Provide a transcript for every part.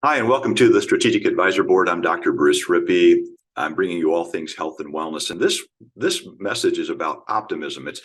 Hi, and welcome to the Strategic Advisor Board. I'm Dr. Bruce Rippee. I'm bringing you all things health and wellness. And this message is about optimism. It's,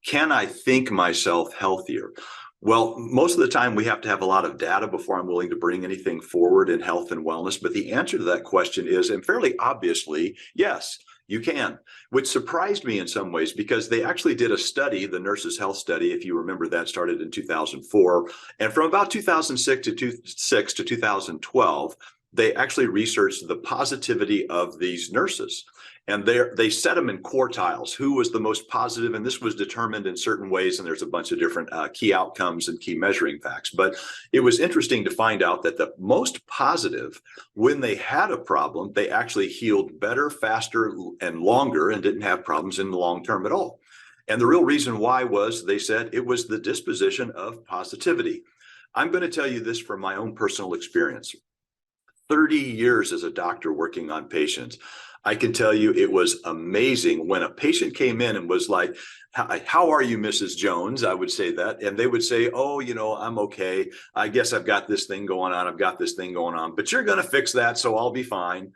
can I think myself healthier? Well, most of the time we have to have a lot of data before I'm willing to bring anything forward in health and wellness. But the answer to that question is, and fairly obviously, yes, you can, which surprised me in some ways because they actually did a study, the Nurses' Health Study, if you remember, that started in 2004. And from about 2006 to 2012, they actually researched the positivity of these nurses. And they set them in quartiles. Who was the most positive? And this was determined in certain ways. And there's a bunch of different key outcomes and key measuring facts. But it was interesting to find out that the most positive, when they had a problem, they actually healed better, faster, and longer and didn't have problems in the long term at all. And the real reason why was, they said, it was the disposition of positivity. I'm going to tell you this from my own personal experience. 30 years as a doctor working on patients. I can tell you it was amazing when a patient came in and was like, how are you, Mrs. Jones? I would say that. And they would say, oh, I'm okay. I guess I've got this thing going on. I've got this thing going on, but you're going to fix that. So I'll be fine.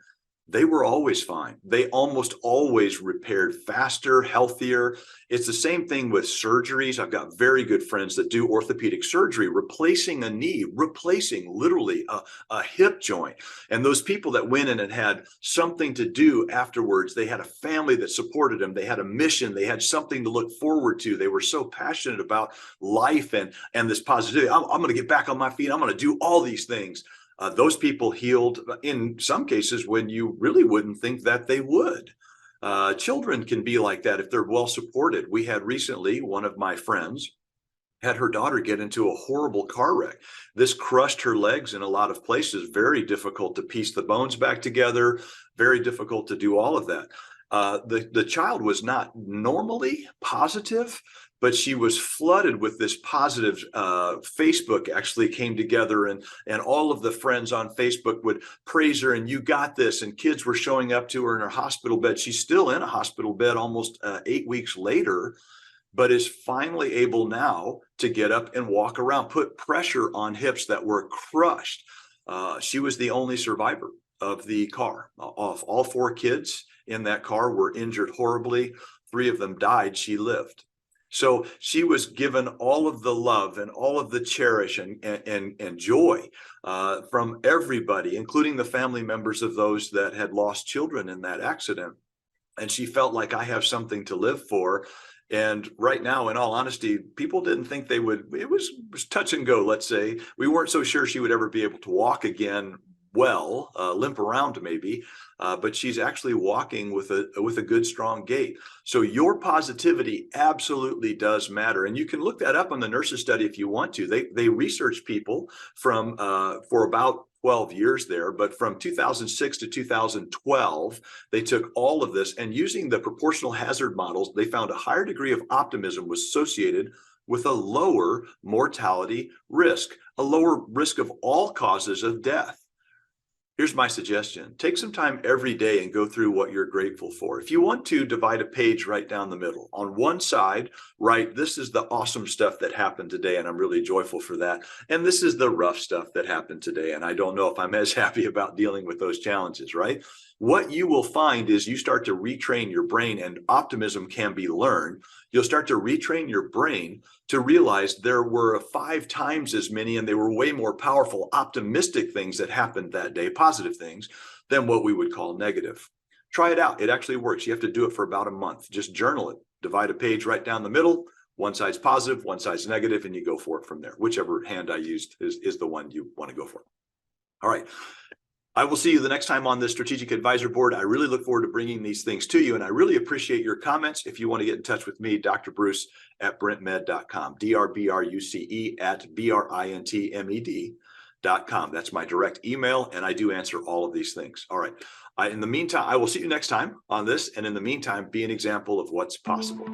They were always fine. They almost always repaired faster, healthier. It's the same thing with surgeries. I've got very good friends that do orthopedic surgery, replacing a knee, replacing literally a hip joint. And those people that went in and had something to do afterwards, they had a family that supported them. They had a mission. They had something to look forward to. They were so passionate about life and this positivity. I'm going to get back on my feet. I'm going to do all these things. Those people healed in some cases when you really wouldn't think that they would. Children can be like that if they're well supported. We had recently, one of my friends had her daughter get into a horrible car wreck. This crushed her legs in a lot of places, very difficult to piece the bones back together, very difficult to do all of that. The child was not normally positive, but she was flooded with this positive. Facebook actually came together, and all of the friends on Facebook would praise her, and you got this, and kids were showing up to her in her hospital bed. She's still in a hospital bed almost 8 weeks later, but is finally able now to get up and walk around, put pressure on hips that were crushed. She was the only survivor of the car. Of all four kids in that car were injured horribly. 3 of them died. She lived. So she was given all of the love and all of the cherish and joy from everybody, including the family members of those that had lost children in that accident. And she felt like, I have something to live for. And right now, in all honesty, people didn't think they would. It was touch and go, let's say. We weren't so sure she would ever be able to walk again, well, limp around maybe, but she's actually walking with a good, strong gait. So your positivity absolutely does matter. And you can look that up on the Nurses Study if you want to. They research people from for about 12 years there, but from 2006 to 2012, they took all of this, and using the proportional hazard models, they found a higher degree of optimism was associated with a lower mortality risk, a lower risk of all causes of death. Here's my suggestion. Take some time every day and go through what you're grateful for. If you want to, divide a page right down the middle. On one side, write, this is the awesome stuff that happened today, and I'm really joyful for that. And this is the rough stuff that happened today, and I don't know if I'm as happy about dealing with those challenges, right? What you will find is you start to retrain your brain, and optimism can be learned. You'll start to retrain your brain to realize there were 5 times as many, and they were way more powerful, optimistic things that happened that day, positive things, than what we would call negative. Try it out. It actually works. You have to do it for about a month. Just journal it. Divide a page right down the middle. One side's positive, one side's negative, and you go for it from there. Whichever hand I used is the one you want to go for. All right. I will see you the next time on the Strategic Advisor Board. I really look forward to bringing these things to you, and I really appreciate your comments. If you want to get in touch with me, Dr. Bruce at brentmed.com, DRBRUCE at BRINTMED.com. That's my direct email, and I do answer all of these things. All right. In the meantime, I will see you next time on this, and in the meantime, be an example of what's possible.